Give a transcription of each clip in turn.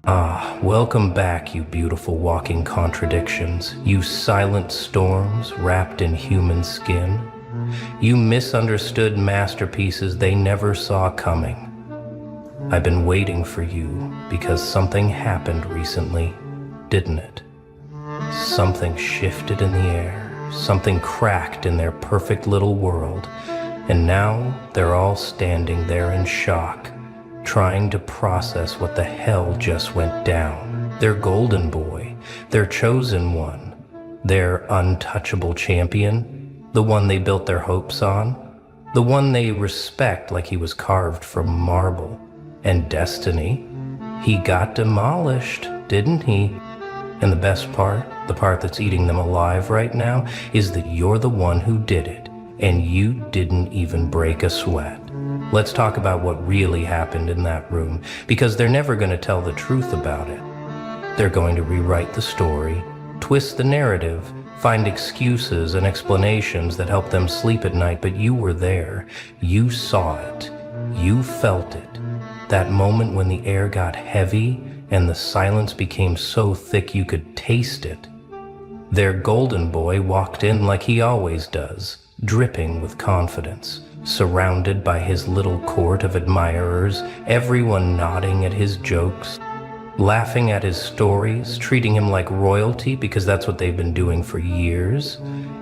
Welcome back, you beautiful walking contradictions, you silent storms wrapped in human skin, you misunderstood masterpieces they never saw coming. I've been waiting for you because something happened recently, didn't it? Something shifted in the air, something cracked in their perfect little world, and now they're all standing there in shock, trying to process what the hell just went down. Their golden boy, their chosen one, their untouchable champion, the one they built their hopes on, the one they respect like he was carved from marble and destiny. He got demolished, didn't he? And the best part, the part that's eating them alive right now, is that you're the one who did it, and you didn't even break a sweat. Let's talk about what really happened in that room, because they're never going to tell the truth about it. They're going to rewrite the story, twist the narrative, find excuses and explanations that help them sleep at night, but you were there. You saw it. You felt it. That moment when the air got heavy and the silence became so thick you could taste it. Their golden boy walked in like he always does, dripping with confidence, surrounded by his little court of admirers, everyone nodding at his jokes, laughing at his stories, treating him like royalty because that's what they've been doing for years.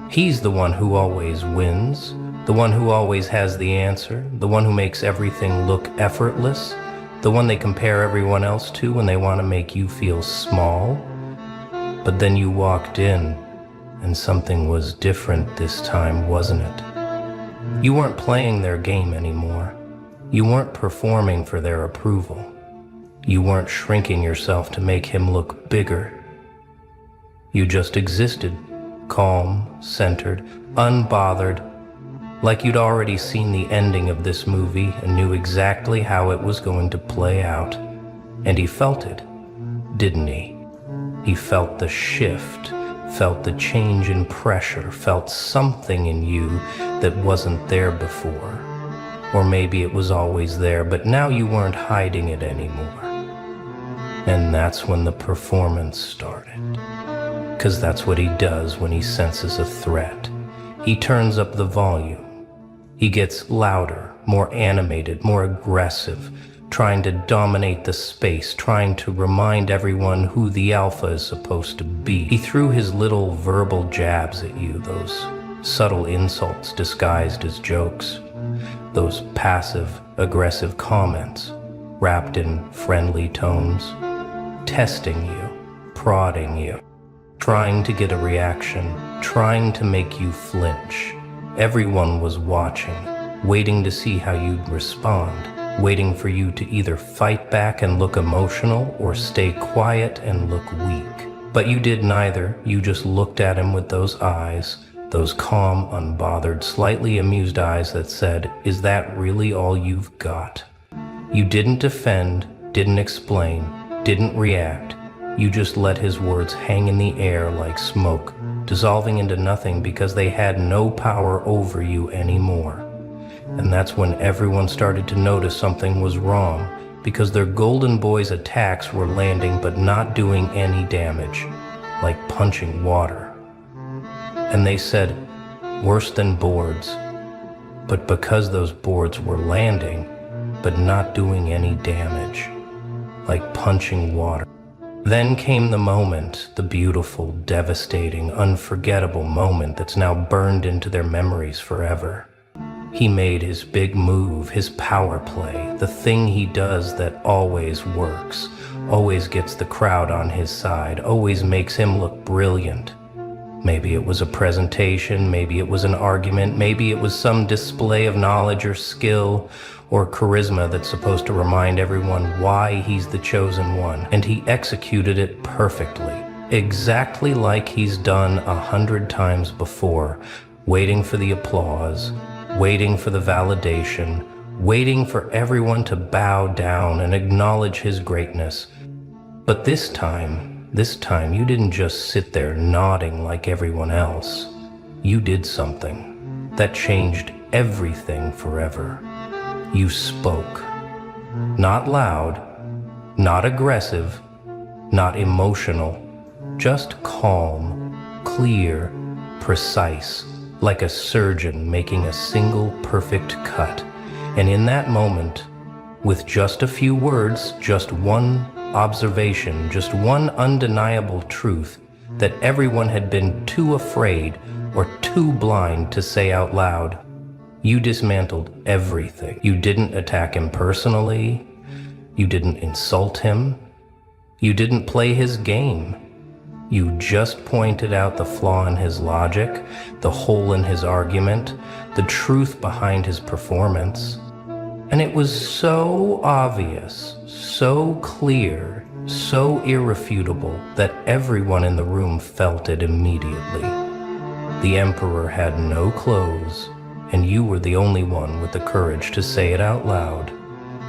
He's the one who always wins, the one who always has the answer, the one who makes everything look effortless, the one they compare everyone else to when they want to make you feel small. But then you walked in, and something was different this time, wasn't it? You weren't playing their game anymore. You weren't performing for their approval. You weren't shrinking yourself to make him look bigger. You just existed, calm, centered, unbothered, like you'd already seen the ending of this movie and knew exactly how it was going to play out. And he felt it, didn't he? He felt the shift, felt the change in pressure, felt something in you that wasn't there before. Or maybe it was always there, but now you weren't hiding it anymore. And that's when the performance started. 'Cause that's what he does when he senses a threat. He turns up the volume. He gets louder, more animated, more aggressive, trying to dominate the space, trying to remind everyone who the alpha is supposed to be. He threw his little verbal jabs at you, those subtle insults disguised as jokes, those passive, aggressive comments wrapped in friendly tones, testing you, prodding you, trying to get a reaction, trying to make you flinch. Everyone was watching, waiting to see how you'd respond, waiting for you to either fight back and look emotional or stay quiet and look weak. But you did neither. You just looked at him with those eyes, those calm, unbothered, slightly amused eyes that said, "Is that really all you've got?" You didn't defend, didn't explain, didn't react. You just let his words hang in the air like smoke, dissolving into nothing because they had no power over you anymore. And that's when everyone started to notice something was wrong, because their golden boy's attacks were landing but not doing any damage, like punching water. And they said, worse than boards. But because those boards were landing but not doing any damage, like punching water. Then came the moment, the beautiful, devastating, unforgettable moment that's now burned into their memories forever. He made his big move, his power play, the thing he does that always works, always gets the crowd on his side, always makes him look brilliant. Maybe it was a presentation, maybe it was an argument, maybe it was some display of knowledge or skill or charisma that's supposed to remind everyone why he's the chosen one. And he executed it perfectly, exactly like he's done 100 times before, waiting for the applause, waiting for the validation, waiting for everyone to bow down and acknowledge his greatness. But this time you didn't just sit there nodding like everyone else. You did something that changed everything forever. You spoke. Not loud, not aggressive, not emotional, just calm, clear, precise, like a surgeon making a single perfect cut. And in that moment, with just a few words, just one observation, just one undeniable truth that everyone had been too afraid or too blind to say out loud, you dismantled everything. You didn't attack him personally. You didn't insult him. You didn't play his game. You just pointed out the flaw in his logic, the hole in his argument, the truth behind his performance. And it was so obvious, so clear, so irrefutable that everyone in the room felt it immediately. The Emperor had no clothes, and you were the only one with the courage to say it out loud.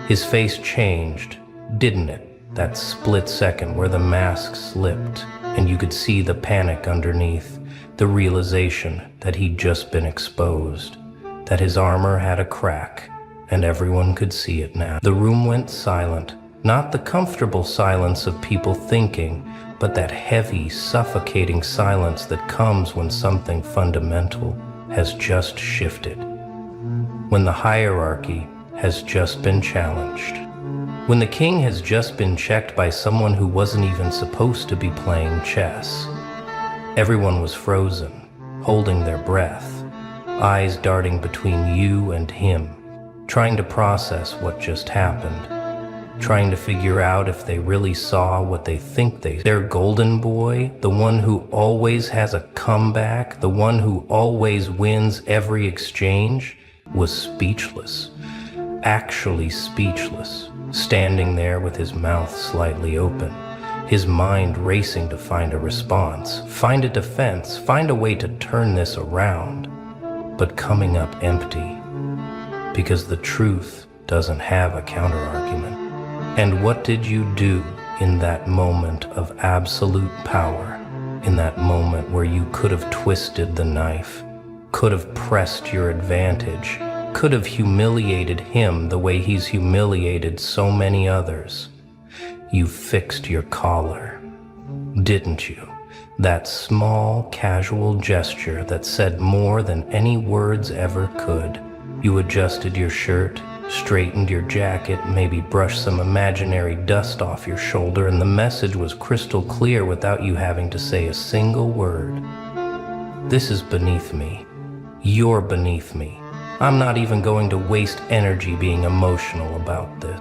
His face changed, didn't it? That split second where the mask slipped, and you could see the panic underneath, the realization that he'd just been exposed, that his armor had a crack, and everyone could see it now. The room went silent, not the comfortable silence of people thinking, but that heavy, suffocating silence that comes when something fundamental has just shifted, when the hierarchy has just been challenged, when the king has just been checked by someone who wasn't even supposed to be playing chess. Everyone was frozen, holding their breath, eyes darting between you and him, trying to process what just happened, trying to figure out if they really saw what they think they saw. Their golden boy, the one who always has a comeback, the one who always wins every exchange, was speechless, actually speechless, standing there with his mouth slightly open, his mind racing to find a response, find a defense, find a way to turn this around, but coming up empty, because the truth doesn't have a counterargument. And what did you do in that moment of absolute power, in that moment where you could have twisted the knife, could have pressed your advantage, could have humiliated him the way he's humiliated so many others? You fixed your collar, didn't you? That small, casual gesture that said more than any words ever could. You adjusted your shirt, straightened your jacket, maybe brushed some imaginary dust off your shoulder, and the message was crystal clear without you having to say a single word. This is beneath me. You're beneath me. I'm not even going to waste energy being emotional about this.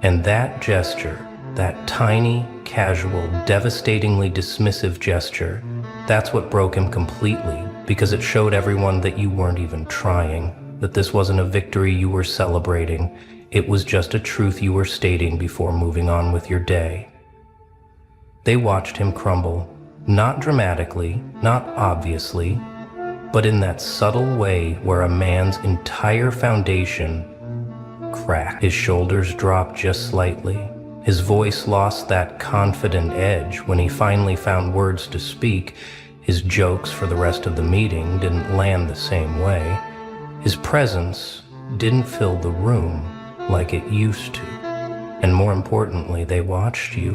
And that gesture, that tiny, casual, devastatingly dismissive gesture, that's what broke him completely, because it showed everyone that you weren't even trying, that this wasn't a victory you were celebrating. It was just a truth you were stating before moving on with your day. They watched him crumble, not dramatically, not obviously, but in that subtle way where a man's entire foundation cracked. His shoulders dropped just slightly. His voice lost that confident edge when he finally found words to speak. His jokes for the rest of the meeting didn't land the same way. His presence didn't fill the room like it used to. And more importantly, they watched you,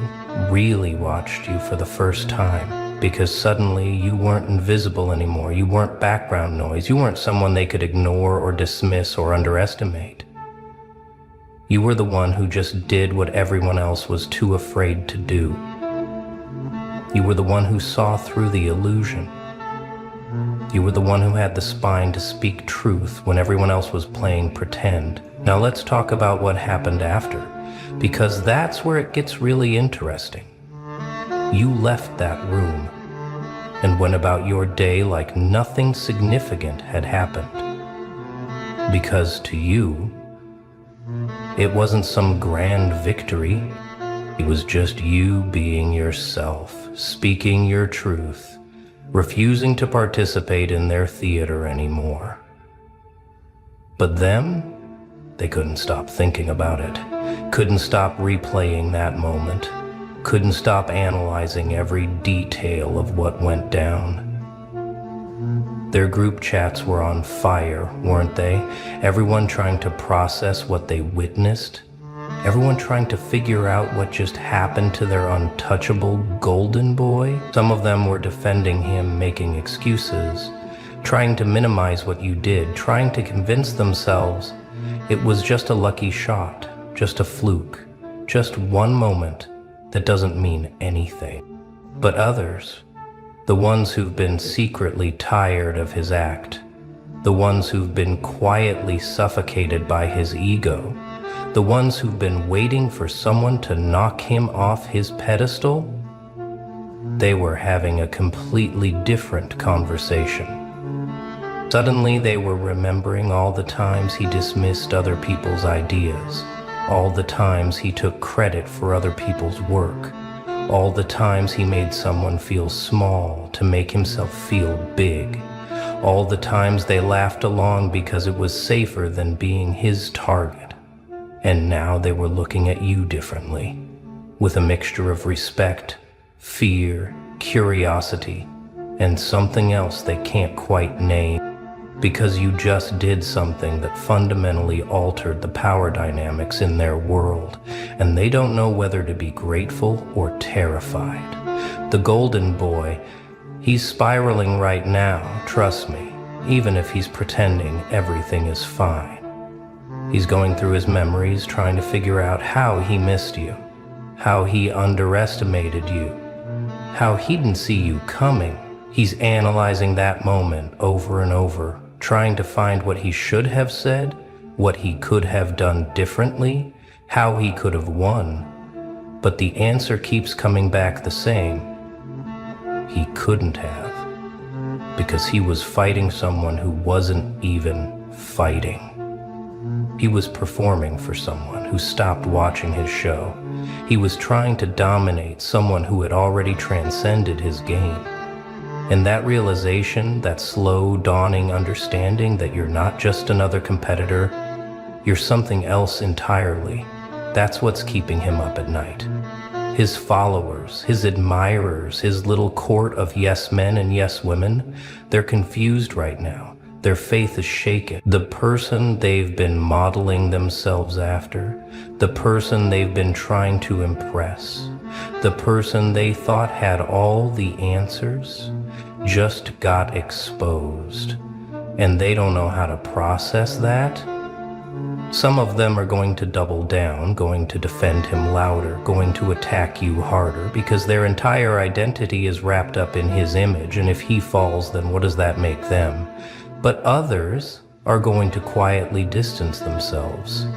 really watched you for the first time, because suddenly you weren't invisible anymore. You weren't background noise. You weren't someone they could ignore or dismiss or underestimate. You were the one who just did what everyone else was too afraid to do. You were the one who saw through the illusion. You were the one who had the spine to speak truth when everyone else was playing pretend. Now let's talk about what happened after, because that's where it gets really interesting. You left that room and went about your day like nothing significant had happened. Because to you, it wasn't some grand victory. It was just you being yourself, speaking your truth, refusing to participate in their theater anymore. But them, they couldn't stop thinking about it, couldn't stop replaying that moment, couldn't stop analyzing every detail of what went down. Their group chats were on fire, weren't they? Everyone trying to process what they witnessed, Everyone trying to figure out what just happened to their untouchable golden boy. Some of them were defending him, making excuses, trying to minimize what you did, trying to convince themselves it was just a lucky shot, just a fluke, just one moment that doesn't mean anything. But others, the ones who've been secretly tired of his act, the ones who've been quietly suffocated by his ego, the ones who've been waiting for someone to knock him off his pedestal, they were having a completely different conversation. Suddenly they were remembering all the times he dismissed other people's ideas, all the times he took credit for other people's work, all the times he made someone feel small to make himself feel big, all the times they laughed along because it was safer than being his target. And now they were looking at you differently, with a mixture of respect, fear, curiosity, and something else they can't quite name, because you just did something that fundamentally altered the power dynamics in their world, and they don't know whether to be grateful or terrified. The golden boy, he's spiraling right now, trust me, even if he's pretending everything is fine. He's going through his memories, trying to figure out how he missed you, how he underestimated you, how he didn't see you coming. He's analyzing that moment over and over, trying to find what he should have said, what he could have done differently, how he could have won. But the answer keeps coming back the same. He couldn't have, because he was fighting someone who wasn't even fighting. He was performing for someone who stopped watching his show. He was trying to dominate someone who had already transcended his game. And that realization, that slow dawning understanding that you're not just another competitor, you're something else entirely, that's what's keeping him up at night. His followers, his admirers, his little court of yes men and yes women, they're confused right now. Their faith is shaken. The person they've been modeling themselves after, the person they've been trying to impress, the person they thought had all the answers, just got exposed. And they don't know how to process that. Some of them are going to double down, going to defend him louder, going to attack you harder, because their entire identity is wrapped up in his image, and if he falls, then what does that make them? But others are going to quietly distance themselves,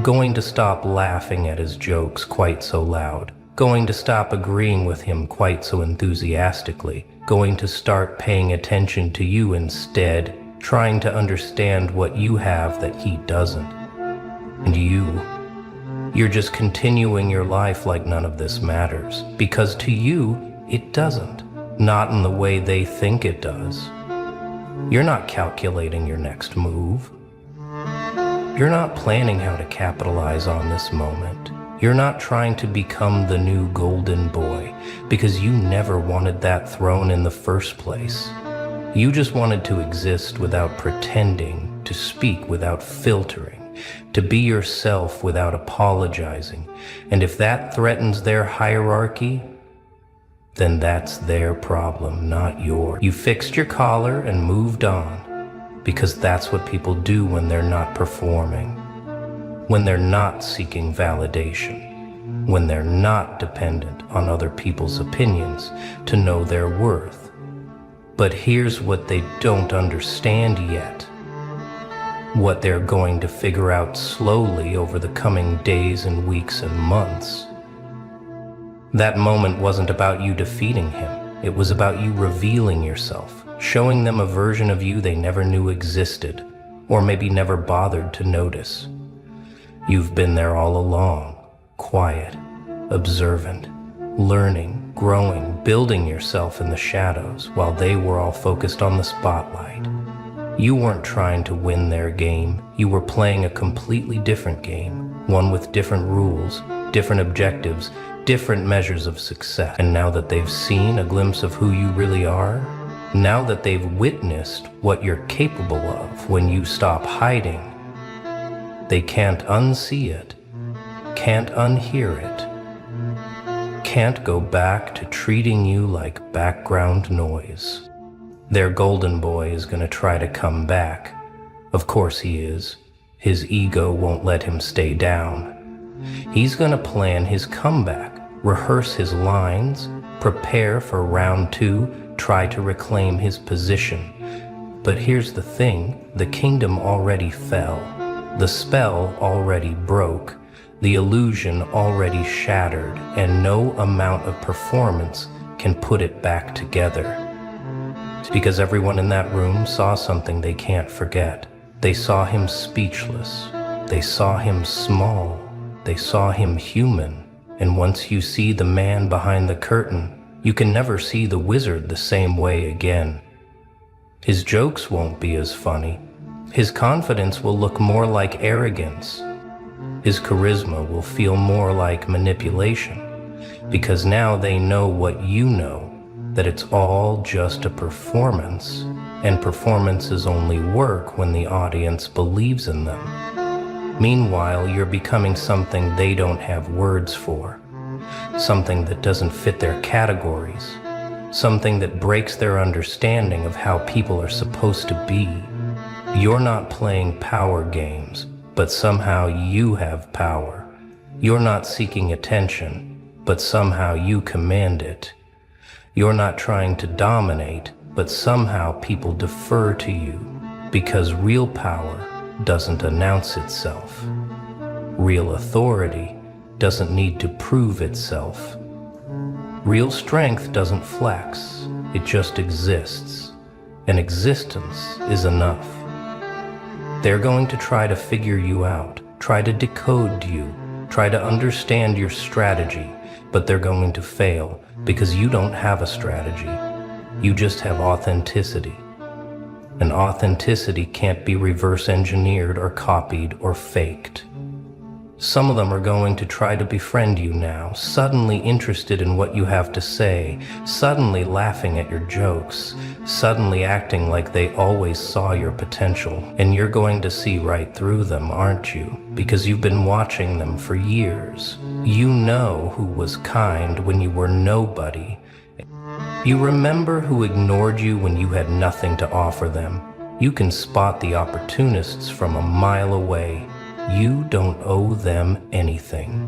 going to stop laughing at his jokes quite so loud, going to stop agreeing with him quite so enthusiastically, going to start paying attention to you instead, trying to understand what you have that he doesn't. And you're just continuing your life like none of this matters, because to you, it doesn't, not in the way they think it does. You're not calculating your next move. You're not planning how to capitalize on this moment. You're not trying to become the new golden boy, because you never wanted that throne in the first place. You just wanted to exist without pretending, to speak without filtering, to be yourself without apologizing. And if that threatens their hierarchy, then that's their problem, not yours. You fixed your collar and moved on, because that's what people do when they're not performing, when they're not seeking validation, when they're not dependent on other people's opinions to know their worth. But here's what they don't understand yet, what they're going to figure out slowly over the coming days and weeks and months. That moment wasn't about you defeating him. It was about you revealing yourself, showing them a version of you they never knew existed, or maybe never bothered to notice. You've been there all along, quiet, observant, learning, growing, building yourself in the shadows while they were all focused on the spotlight. You weren't trying to win their game. You were playing a completely different game, one with different rules, different objectives, different measures of success. And now that they've seen a glimpse of who you really are, now that they've witnessed what you're capable of when you stop hiding, they can't unsee it. can't unhear it, can't go back to treating you like background noise. Their golden boy is gonna try to come back. Of course he is. His ego won't let him stay down. He's gonna plan his comeback, rehearse his lines, prepare for round 2, try to reclaim his position. But here's the thing, the kingdom already fell. The spell already broke. The illusion already shattered, and no amount of performance can put it back together. It's because everyone in that room saw something they can't forget. They saw him speechless. They saw him small. They saw him human. And once you see the man behind the curtain, you can never see the wizard the same way again. His jokes won't be as funny. His confidence will look more like arrogance. His charisma will feel more like manipulation, because now they know what you know, that it's all just a performance, and performances only work when the audience believes in them. Meanwhile, you're becoming something they don't have words for, something that doesn't fit their categories, something that breaks their understanding of how people are supposed to be. You're not playing power games, but somehow you have power. You're not seeking attention, but somehow you command it. You're not trying to dominate, but somehow people defer to you, because real power doesn't announce itself. Real authority doesn't need to prove itself. Real strength doesn't flex, it just exists. And existence is enough. They're going to try to figure you out, try to decode you, try to understand your strategy, but they're going to fail because you don't have a strategy. You just have authenticity. And authenticity can't be reverse engineered or copied or faked. Some of them are going to try to befriend you now, suddenly interested in what you have to say, suddenly laughing at your jokes, suddenly acting like they always saw your potential. And you're going to see right through them, aren't you? Because you've been watching them for years. You know who was kind when you were nobody. You remember who ignored you when you had nothing to offer them. You can spot the opportunists from a mile away. You don't owe them anything.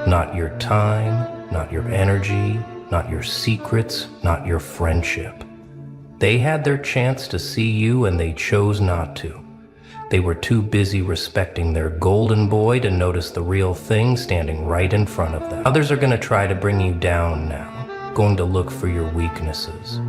Not your time, not your energy, not your secrets, not your friendship. They had their chance to see you and they chose not to. They were too busy respecting their golden boy to notice the real thing standing right in front of them. Others are going to try to bring you down now, going to look for your weaknesses,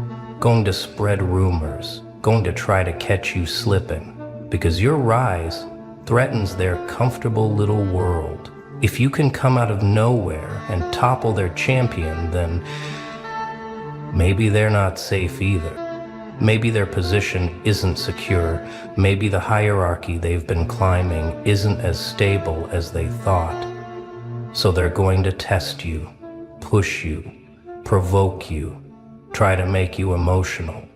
going to spread rumors, going to try to catch you slipping, because your rise threatens their comfortable little world. If you can come out of nowhere and topple their champion, then maybe they're not safe either. Maybe their position isn't secure. Maybe the hierarchy they've been climbing isn't as stable as they thought. So they're going to test you, push you, provoke you, try to make you emotional.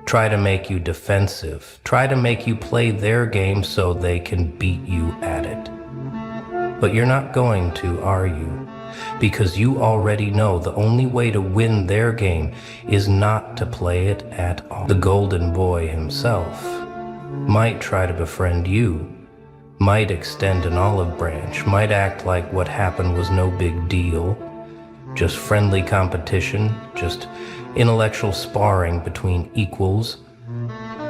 Try to make you defensive, try to make you play their game so they can beat you at it. But you're not going to, are you? Because you already know the only way to win their game is not to play it at all. The golden boy himself might try to befriend you, might extend an olive branch, might act like what happened was no big deal, just friendly competition, just intellectual sparring between equals.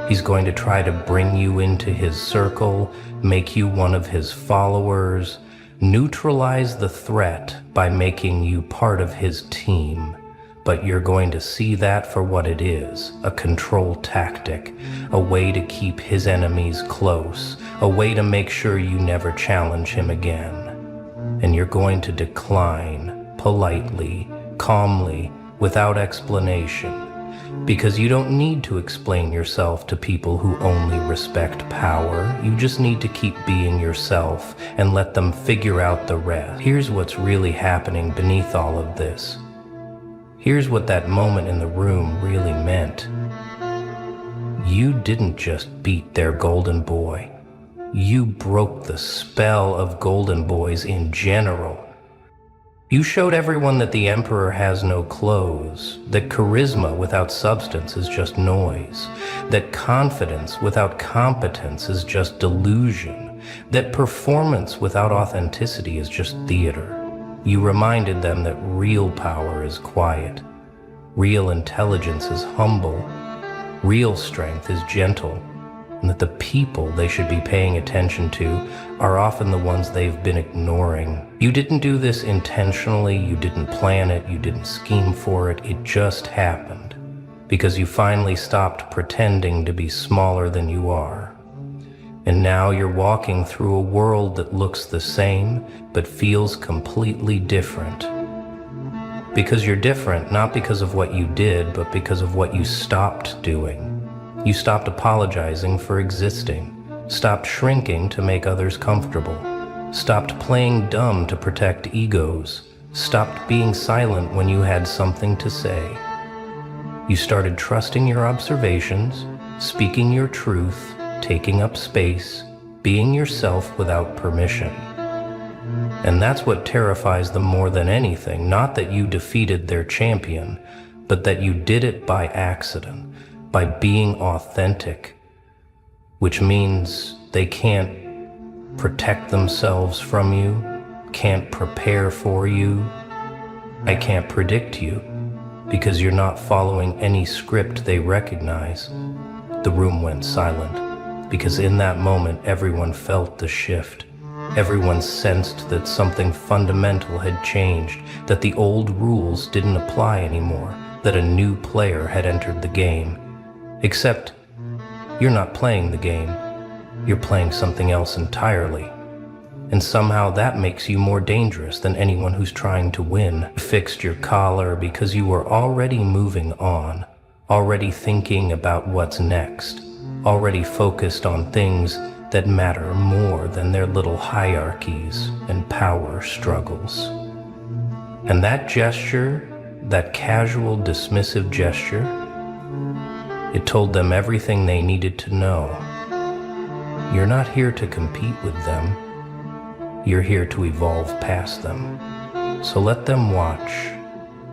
He's going to try to bring you into his circle, make you one of his followers, neutralize the threat by making you part of his team. But you're going to see that for what it is, a control tactic, a way to keep his enemies close, a way to make sure you never challenge him again. And you're going to decline, politely, calmly, without explanation, because you don't need to explain yourself to people who only respect power. You just need to keep being yourself and let them figure out the rest. Here's what's really happening beneath all of this. Here's what that moment in the room really meant. You didn't just beat their golden boy. You broke the spell of golden boys in general. You showed everyone that the emperor has no clothes, that charisma without substance is just noise, that confidence without competence is just delusion, that performance without authenticity is just theater. You reminded them that real power is quiet, real intelligence is humble, real strength is gentle, and that the people they should be paying attention to are often the ones they've been ignoring. You didn't do this intentionally, you didn't plan it, you didn't scheme for it, it just happened. Because you finally stopped pretending to be smaller than you are. And now you're walking through a world that looks the same, but feels completely different. Because you're different, not because of what you did, but because of what you stopped doing. You stopped apologizing for existing, stopped shrinking to make others comfortable, stopped playing dumb to protect egos, stopped being silent when you had something to say. You started trusting your observations, speaking your truth, taking up space, being yourself without permission. And that's what terrifies them more than anything, not that you defeated their champion, but that you did it by accident. By being authentic, which means they can't protect themselves from you, can't prepare for you. I can't predict you because you're not following any script they recognize. The room went silent because in that moment everyone felt the shift. Everyone sensed that something fundamental had changed, that the old rules didn't apply anymore, that a new player had entered the game. Except, you're not playing the game, you're playing something else entirely. And somehow that makes you more dangerous than anyone who's trying to win. You fixed your collar because you were already moving on, already thinking about what's next, already focused on things that matter more than their little hierarchies and power struggles. And that gesture, that casual, dismissive gesture, it told them everything they needed to know. You're not here to compete with them. You're here to evolve past them. So let them watch.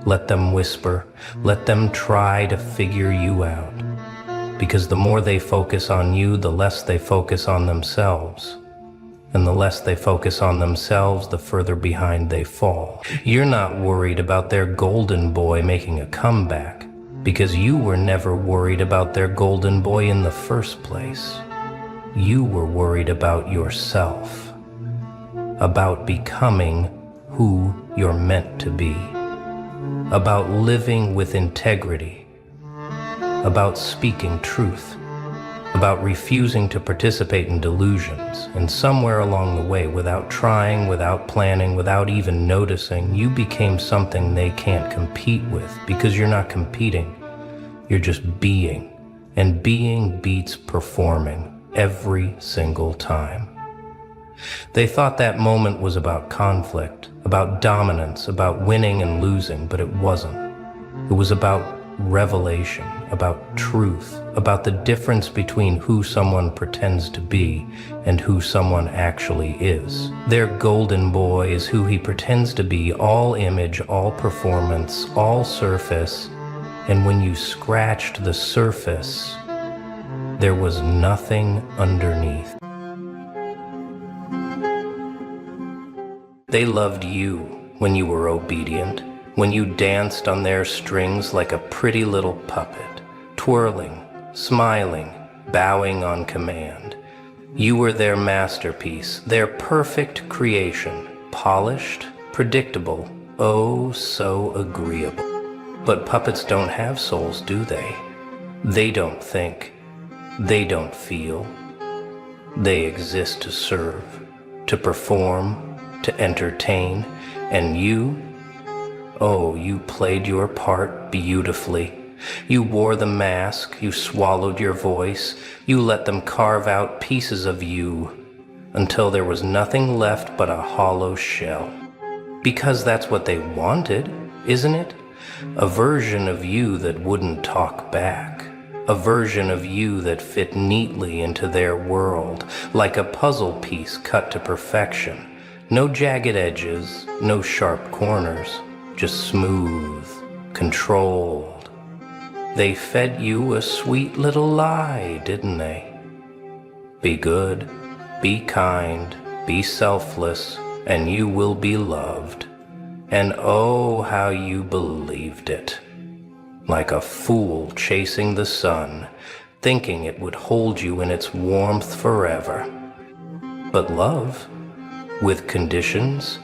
Let them whisper. Let them try to figure you out. Because the more they focus on you, the less they focus on themselves. And the less they focus on themselves, the further behind they fall. You're not worried about their golden boy making a comeback, because you were never worried about their golden boy in the first place. You were worried about yourself, about becoming who you're meant to be, about living with integrity, about speaking truth, about refusing to participate in delusions. And somewhere along the way, without trying, without planning, without even noticing, you became something they can't compete with, because you're not competing. You're just being, and being beats performing every single time. They thought that moment was about conflict, about dominance, about winning and losing, but it wasn't. It was about revelation, about truth, about the difference between who someone pretends to be and who someone actually is. Their golden boy is who he pretends to be, all image, all performance, all surface. And when you scratched the surface, there was nothing underneath. They loved you when you were obedient, when you danced on their strings like a pretty little puppet, twirling, smiling, bowing on command. You were their masterpiece, their perfect creation, polished, predictable, oh so agreeable. But puppets don't have souls, do they? They don't think. They don't feel. They exist to serve, to perform, to entertain. And you? Oh, you played your part beautifully. You wore the mask, you swallowed your voice, you let them carve out pieces of you until there was nothing left but a hollow shell. Because that's what they wanted, isn't it? A version of you that wouldn't talk back. A version of you that fit neatly into their world, like a puzzle piece cut to perfection. No jagged edges, no sharp corners, just smooth, controlled. They fed you a sweet little lie, didn't they? Be good, be kind, be selfless, and you will be loved. And oh, how you believed it. Like a fool chasing the sun, thinking it would hold you in its warmth forever. But love, with conditions,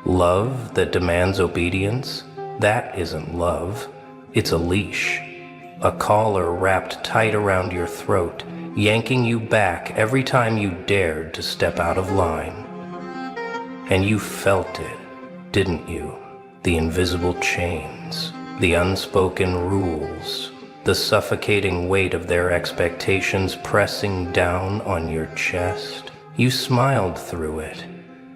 love that demands obedience, that isn't love, it's a leash. A collar wrapped tight around your throat, yanking you back every time you dared to step out of line. And you felt it, didn't you? The invisible chains, the unspoken rules, the suffocating weight of their expectations pressing down on your chest. You smiled through it,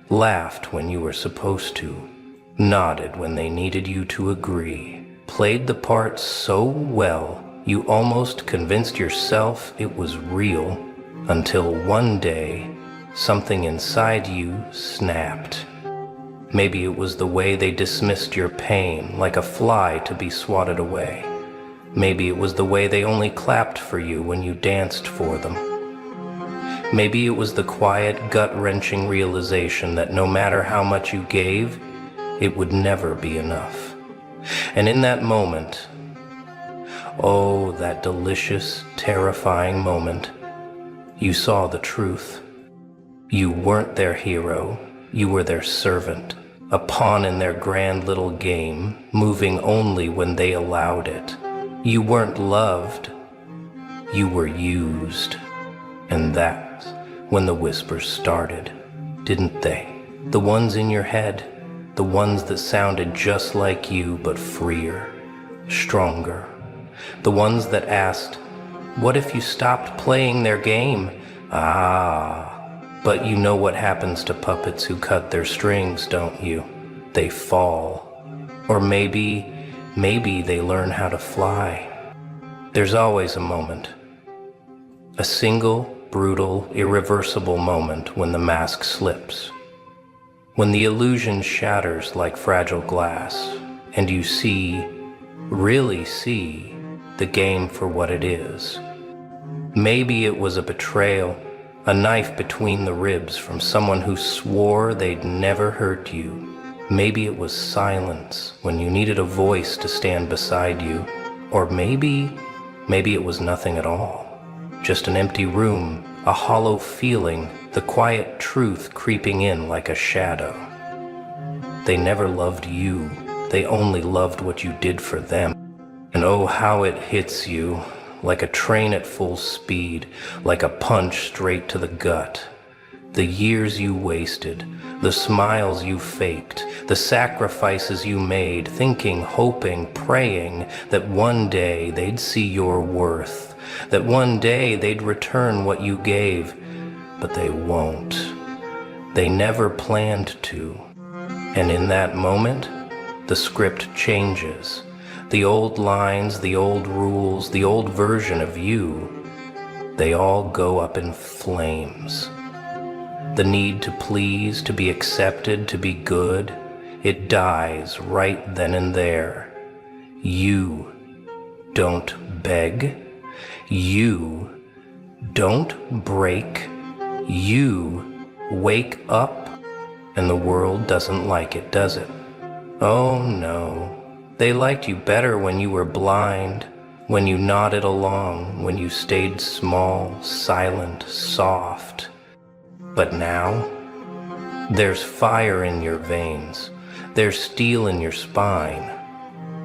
laughed when you were supposed to, nodded when they needed you to agree, played the part so well you almost convinced yourself it was real, until one day something inside you snapped. Maybe it was the way they dismissed your pain like a fly to be swatted away. Maybe it was the way they only clapped for you when you danced for them. Maybe it was the quiet, gut-wrenching realization that no matter how much you gave, it would never be enough. And in that moment, oh, that delicious, terrifying moment, you saw the truth. You weren't their hero, you were their servant, a pawn in their grand little game, moving only when they allowed it. You weren't loved, you were used. And that's when the whispers started, didn't they? The ones in your head, the ones that sounded just like you but freer, stronger. The ones that asked, what if you stopped playing their game? But you know what happens to puppets who cut their strings, don't you? They fall. Or maybe they learn how to fly. There's always a moment. A single, brutal, irreversible moment when the mask slips. When the illusion shatters like fragile glass, and you see, really see, the game for what it is. Maybe it was a betrayal, a knife between the ribs from someone who swore they'd never hurt you. Maybe it was silence when you needed a voice to stand beside you. Or maybe it was nothing at all. Just an empty room, a hollow feeling, the quiet truth creeping in like a shadow. They never loved you. They only loved what you did for them. And oh, how it hits you, like a train at full speed, like a punch straight to the gut. The years you wasted, the smiles you faked, the sacrifices you made, thinking, hoping, praying that one day they'd see your worth, that one day they'd return what you gave, but they won't. They never planned to. And in that moment, the script changes. The old lines, the old rules, the old version of you, they all go up in flames. The need to please, to be accepted, to be good, it dies right then and there. You don't beg. You don't break. You wake up, and the world doesn't like it, does it? Oh no. They liked you better when you were blind, when you nodded along, when you stayed small, silent, soft. But now, there's fire in your veins. There's steel in your spine.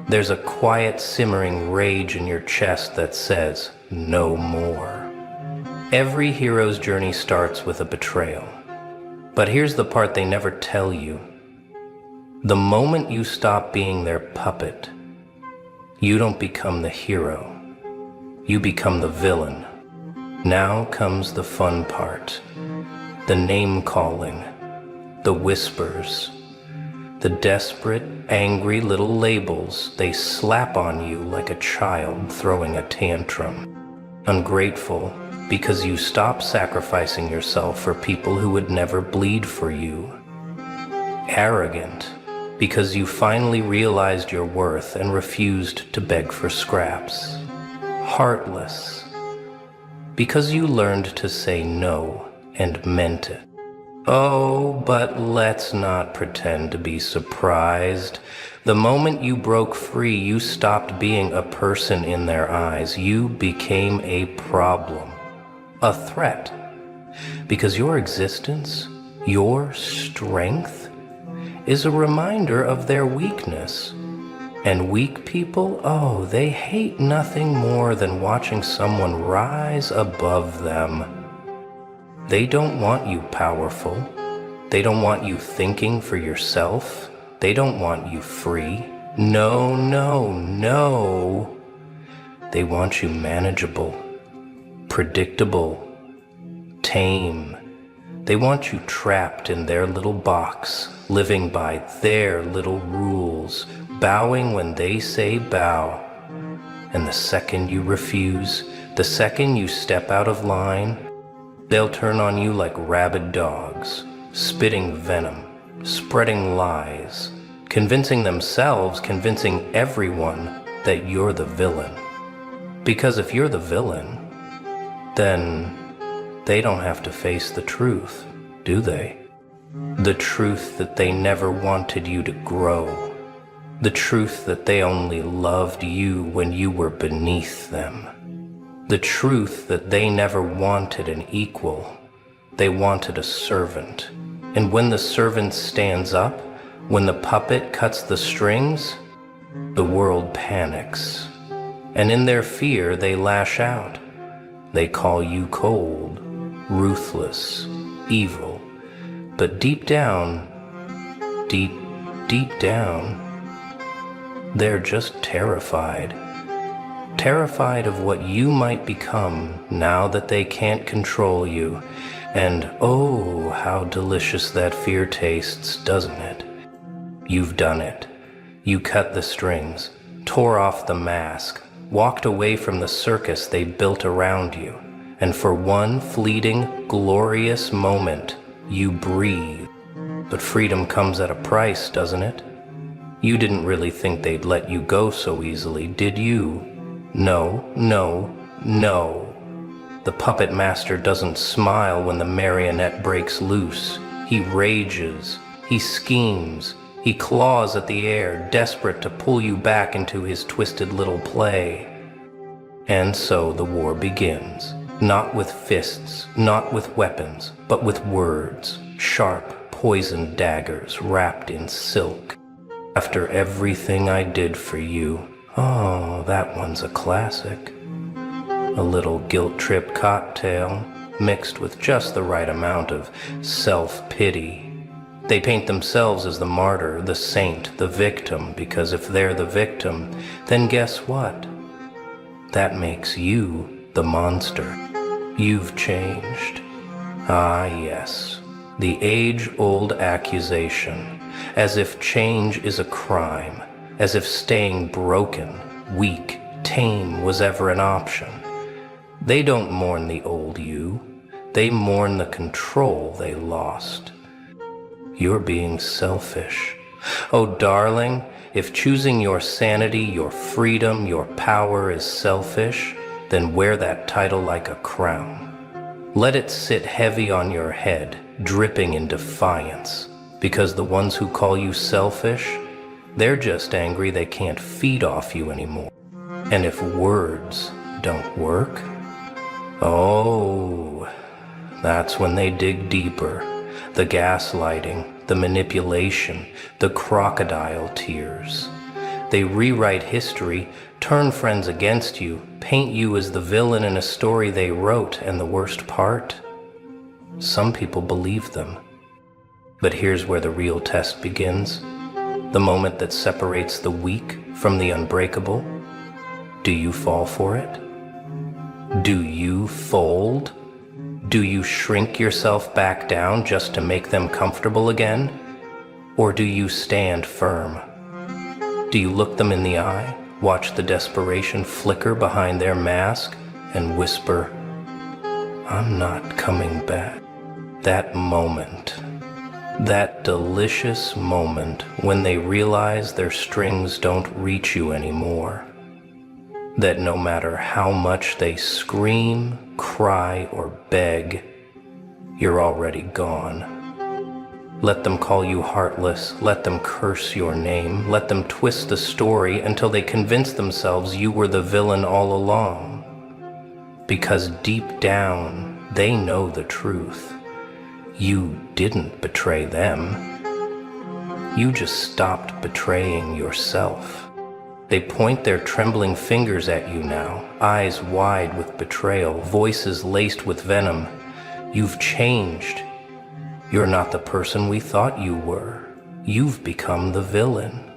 There's a quiet, simmering rage in your chest that says, no more. Every hero's journey starts with a betrayal. But here's the part they never tell you. The moment you stop being their puppet, you don't become the hero. You become the villain. Now comes the fun part. The name-calling, the whispers, the desperate, angry little labels they slap on you like a child throwing a tantrum. Ungrateful because you stop sacrificing yourself for people who would never bleed for you. Arrogant, because you finally realized your worth and refused to beg for scraps. Heartless, because you learned to say no and meant it. Oh, but let's not pretend to be surprised. The moment you broke free, you stopped being a person in their eyes. You became a problem, a threat, because your existence, your strength, is a reminder of their weakness. And weak people, oh, they hate nothing more than watching someone rise above them. They don't want you powerful. They don't want you thinking for yourself. They don't want you free. No, no, no. They want you manageable, predictable, tame. They want you trapped in their little box, living by their little rules, bowing when they say bow. And the second you refuse, the second you step out of line, they'll turn on you like rabid dogs, spitting venom, spreading lies, convincing themselves, convincing everyone that you're the villain. Because if you're the villain, then they don't have to face the truth, do they? The truth that they never wanted you to grow. The truth that they only loved you when you were beneath them. The truth that they never wanted an equal. They wanted a servant. And when the servant stands up, when the puppet cuts the strings, the world panics. And in their fear, they lash out. They call you cold, ruthless, evil. But deep down, deep down, they're just terrified. Terrified of what you might become now that they can't control you. And oh, how delicious that fear tastes, doesn't it? You've done it. You cut the strings, tore off the mask, walked away from the circus they built around you. And for one fleeting, glorious moment, you breathe. But freedom comes at a price, doesn't it? You didn't really think they'd let you go so easily, did you? No, no, no. The puppet master doesn't smile when the marionette breaks loose. He rages, he schemes, he claws at the air, desperate to pull you back into his twisted little play. And so the war begins. Not with fists, not with weapons, but with words, sharp, poisoned daggers wrapped in silk. After everything I did for you, oh, that one's a classic. A little guilt-trip cocktail, mixed with just the right amount of self-pity. They paint themselves as the martyr, the saint, the victim, because if they're the victim, then guess what? That makes you the monster. You've changed. Ah, yes, the age-old accusation, as if change is a crime, as if staying broken, weak, tame was ever an option. They don't mourn the old you, they mourn the control they lost. You're being selfish. Oh, darling, if choosing your sanity, your freedom, your power is selfish, then wear that title like a crown. Let it sit heavy on your head, dripping in defiance, because the ones who call you selfish, they're just angry they can't feed off you anymore. And if words don't work, oh, that's when they dig deeper. The gaslighting, the manipulation, the crocodile tears. They rewrite history, turn friends against you, paint you as the villain in a story they wrote, and the worst part? Some people believe them. But here's where the real test begins. The moment that separates the weak from the unbreakable. Do you fall for it? Do you fold? Do you shrink yourself back down just to make them comfortable again? Or do you stand firm? Do you look them in the eye, watch the desperation flicker behind their mask, and whisper, I'm not coming back? That moment, That delicious moment when they realize their strings don't reach you anymore. That no matter how much they scream, cry, or beg, you're already gone. Let them call you heartless, let them curse your name, let them twist the story until they convince themselves you were the villain all along. Because deep down, they know the truth. You didn't betray them. You just stopped betraying yourself. They point their trembling fingers at you now, eyes wide with betrayal, voices laced with venom. You've changed. You're not the person we thought you were. You've become the villain.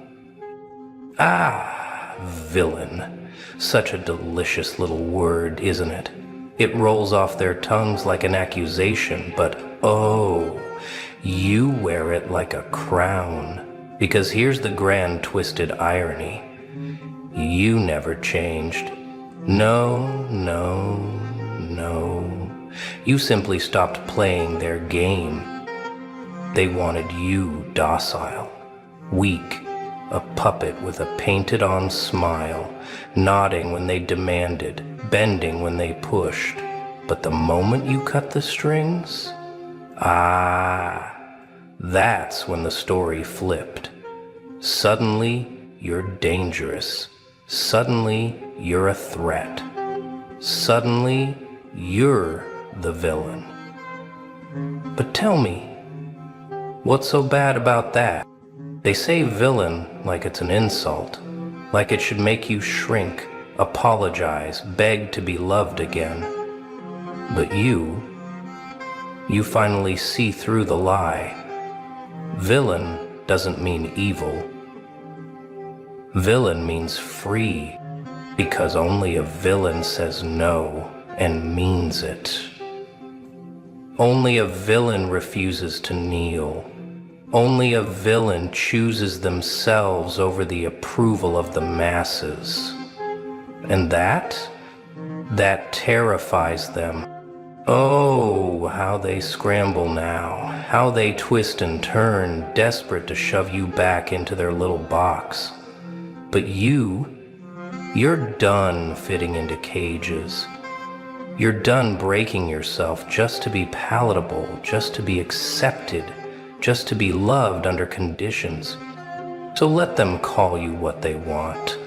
Ah, villain. Such a delicious little word, isn't it? It rolls off their tongues like an accusation, but oh, you wear it like a crown. Because here's the grand twisted irony. You never changed. No, no, no. You simply stopped playing their game. They wanted you docile, weak, a puppet with a painted-on smile, nodding when they demanded, bending when they pushed. But the moment you cut the strings, that's when the story flipped. Suddenly, you're dangerous. Suddenly, you're a threat. Suddenly, you're the villain. But tell me, what's so bad about that? They say villain like it's an insult, like it should make you shrink, apologize, beg to be loved again. But you finally see through the lie. Villain doesn't mean evil. Villain means free, because only a villain says no and means it. Only a villain refuses to kneel. Only a villain chooses themselves over the approval of the masses. And that terrifies them. Oh, how they scramble now, how they twist and turn, desperate to shove you back into their little box. But you're done fitting into cages. You're done breaking yourself just to be palatable, just to be accepted, just to be loved under conditions. So let them call you what they want.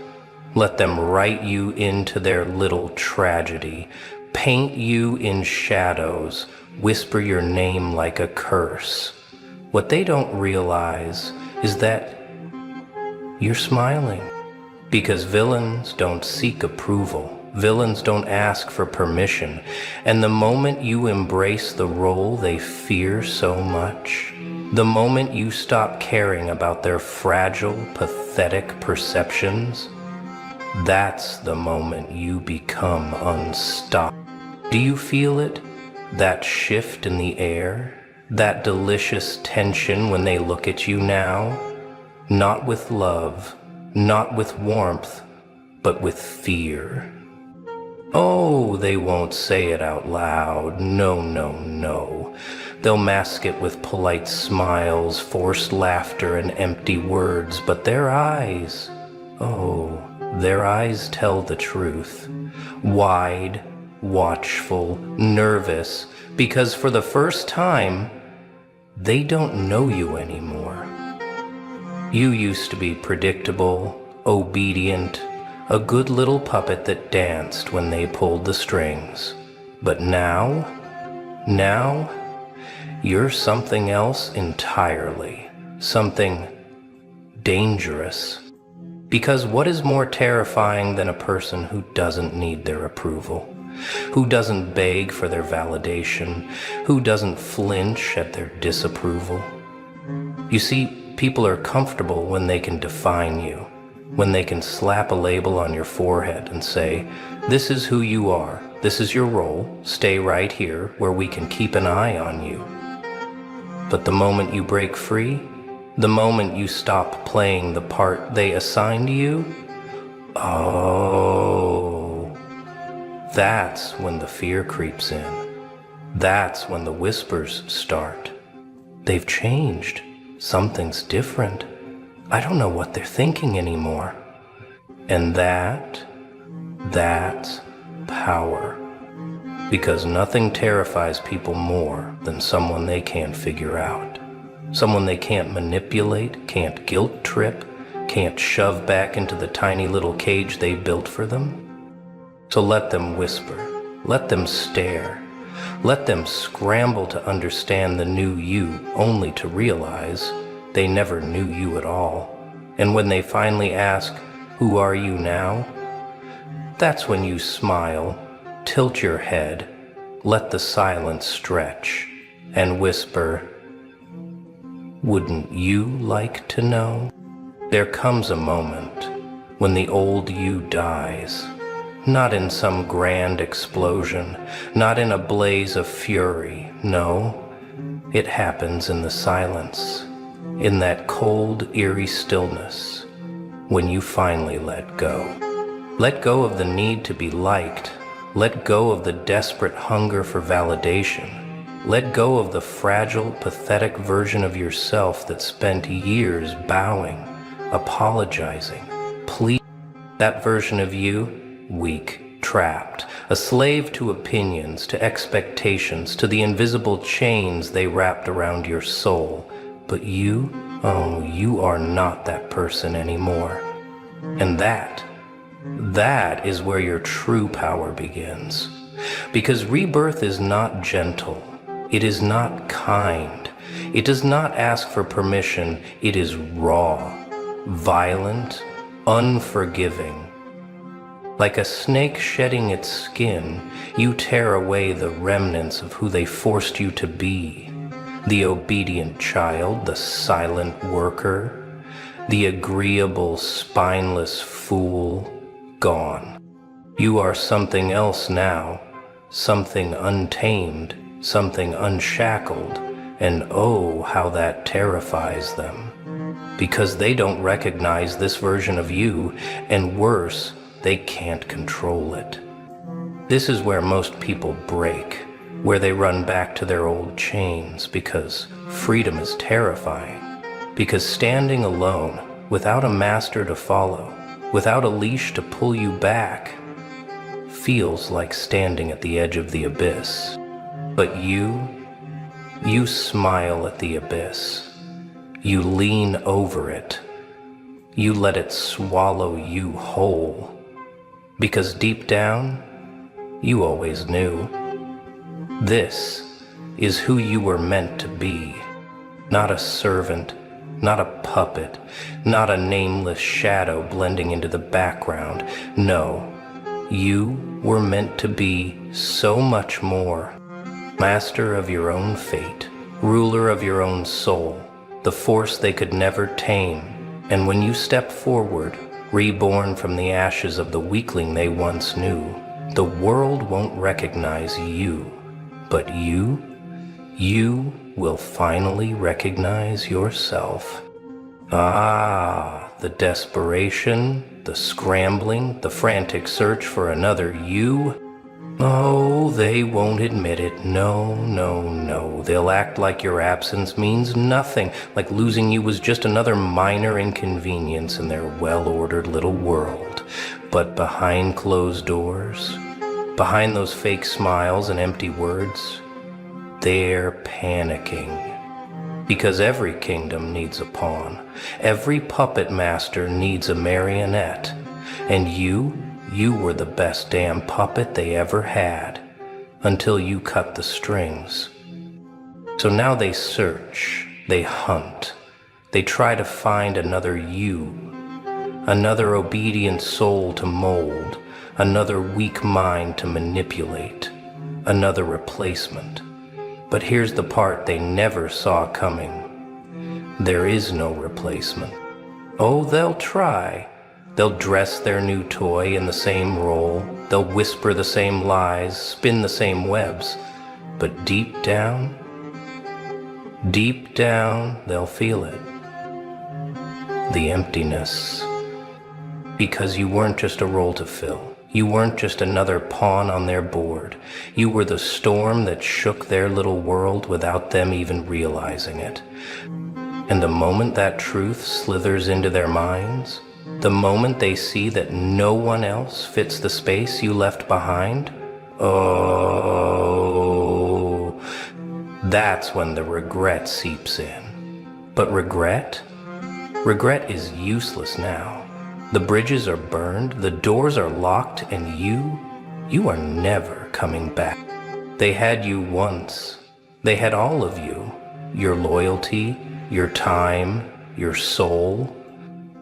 Let them write you into their little tragedy, paint you in shadows, whisper your name like a curse. What they don't realize is that you're smiling. Because villains don't seek approval. Villains don't ask for permission. And the moment you embrace the role they fear so much, the moment you stop caring about their fragile, pathetic perceptions, that's the moment you become unstoppable. Do you feel it? That shift in the air? That delicious tension when they look at you now? Not with love, not with warmth, but with fear. Oh, they won't say it out loud. No, no, no. They'll mask it with polite smiles, forced laughter, and empty words, but their eyes, oh, their eyes tell the truth. Wide, watchful, nervous, because for the first time, they don't know you anymore. You used to be predictable, obedient, a good little puppet that danced when they pulled the strings. But now, you're something else entirely, something dangerous. Because what is more terrifying than a person who doesn't need their approval, who doesn't beg for their validation, who doesn't flinch at their disapproval? You see, people are comfortable when they can define you, when they can slap a label on your forehead and say, this is who you are, this is your role, stay right here where we can keep an eye on you. But the moment you break free, the moment you stop playing the part they assigned you, oh, that's when the fear creeps in. That's when the whispers start. They've changed. Something's different. I don't know what they're thinking anymore. And that's power. Because nothing terrifies people more than someone they can't figure out. Someone they can't manipulate, can't guilt trip, can't shove back into the tiny little cage they built for them. So let them whisper, let them stare, let them scramble to understand the new you, only to realize they never knew you at all. And when they finally ask, "Who are you now?" that's when you smile, tilt your head, let the silence stretch, and whisper, "Wouldn't you like to know?" There comes a moment when the old you dies, not in some grand explosion, not in a blaze of fury, no, it happens in the silence, in that cold, eerie stillness, when you finally let go. Let go of the need to be liked. Let go of the desperate hunger for validation. Let go of the fragile, pathetic version of yourself that spent years bowing, apologizing, pleading. That version of you, weak, trapped, a slave to opinions, to expectations, to the invisible chains they wrapped around your soul. But you, oh, you are not that person anymore. And that is where your true power begins. Because rebirth is not gentle. It is not kind. It does not ask for permission. It is raw, violent, unforgiving. Like a snake shedding its skin, you tear away the remnants of who they forced you to be. The obedient child, the silent worker, the agreeable, spineless fool, gone. You are something else now, something untamed, something unshackled, and oh, how that terrifies them. Because they don't recognize this version of you, and worse, they can't control it. This is where most people break, where they run back to their old chains, because freedom is terrifying. Because standing alone, without a master to follow, without a leash to pull you back, feels like standing at the edge of the abyss. But you smile at the abyss. You lean over it. You let it swallow you whole. Because deep down, you always knew. This is who you were meant to be. Not a servant, not a puppet, not a nameless shadow blending into the background. No, you were meant to be so much more. Master of your own fate, ruler of your own soul, the force they could never tame. And when you step forward, reborn from the ashes of the weakling they once knew, the world won't recognize you, but you will finally recognize yourself. Ah, the desperation, the scrambling, the frantic search for another you. Oh, they won't admit it. No, no, no. They'll act like your absence means nothing, like losing you was just another minor inconvenience in their well-ordered little world. But behind closed doors, behind those fake smiles and empty words, they're panicking. Because every kingdom needs a pawn. Every puppet master needs a marionette. And you were the best damn puppet they ever had, until you cut the strings. So now they search, they hunt, they try to find another you, another obedient soul to mold, another weak mind to manipulate, another replacement. But here's the part they never saw coming. There is no replacement. Oh, they'll try. They'll dress their new toy in the same role. They'll whisper the same lies, spin the same webs. But deep down, they'll feel it. The emptiness. Because you weren't just a role to fill. You weren't just another pawn on their board. You were the storm that shook their little world without them even realizing it. And the moment that truth slithers into their minds, the moment they see that no one else fits the space you left behind, oh, that's when the regret seeps in. But regret? Regret is useless now. The bridges are burned, the doors are locked, and you are never coming back. They had you once. They had all of you. Your loyalty, your time, your soul.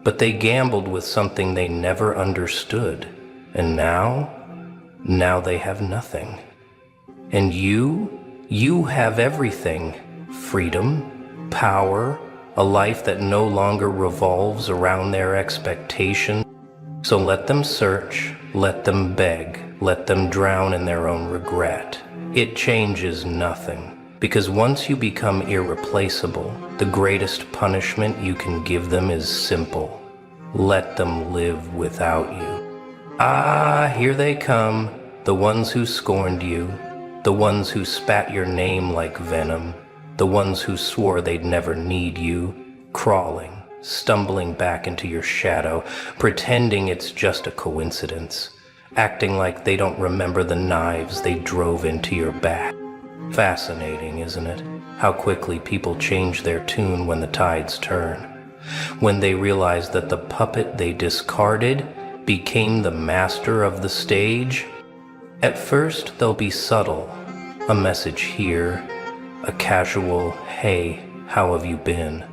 But they gambled with something they never understood. And now they have nothing. And you have everything. Freedom, power, a life that no longer revolves around their expectations. So let them search, let them beg, let them drown in their own regret. It changes nothing, because once you become irreplaceable, the greatest punishment you can give them is simple. Let them live without you. Ah, here they come, the ones who scorned you, the ones who spat your name like venom, the ones who swore they'd never need you, crawling, stumbling back into your shadow, pretending it's just a coincidence, acting like they don't remember the knives they drove into your back. Fascinating, isn't it? How quickly people change their tune when the tides turn. When they realize that the puppet they discarded became the master of the stage. At first, they'll be subtle, a message here, a casual, "Hey, how have you been?"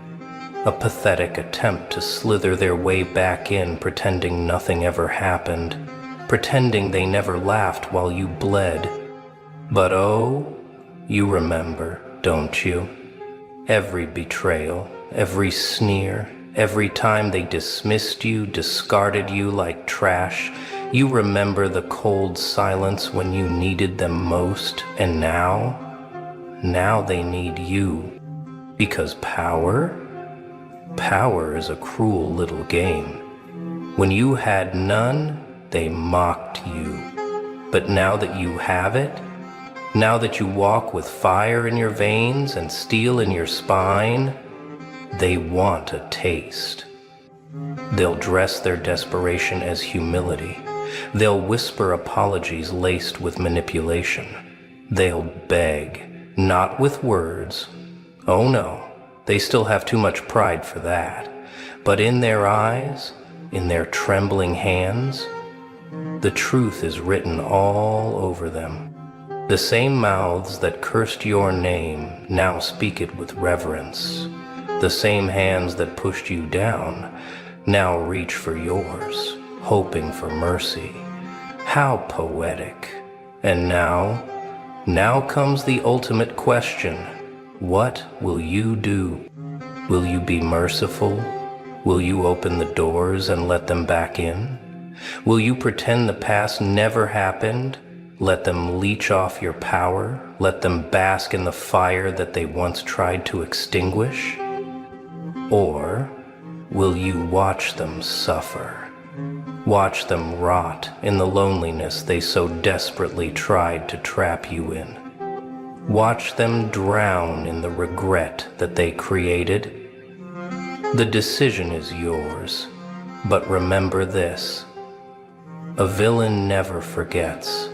A pathetic attempt to slither their way back in, pretending nothing ever happened, pretending they never laughed while you bled. But oh, you remember, don't you? Every betrayal, every sneer, every time they dismissed you, discarded you like trash. You remember the cold silence when you needed them most, and now they need you. Because power is a cruel little game. When you had none, they mocked you. But now that you have it, now that you walk with fire in your veins and steel in your spine, they want a taste. They'll dress their desperation as humility. They'll whisper apologies laced with manipulation. They'll beg, not with words. Oh no, they still have too much pride for that. But in their eyes, in their trembling hands, the truth is written all over them. The same mouths that cursed your name now speak it with reverence. The same hands that pushed you down now reach for yours, hoping for mercy. How poetic. And now comes the ultimate question. What will you do? Will you be merciful? Will you open the doors and let them back in? Will you pretend the past never happened? Let them leech off your power? Let them bask in the fire that they once tried to extinguish? Or will you watch them suffer? Watch them rot in the loneliness they so desperately tried to trap you in. Watch them drown in the regret that they created. The decision is yours, but remember this: a villain never forgets.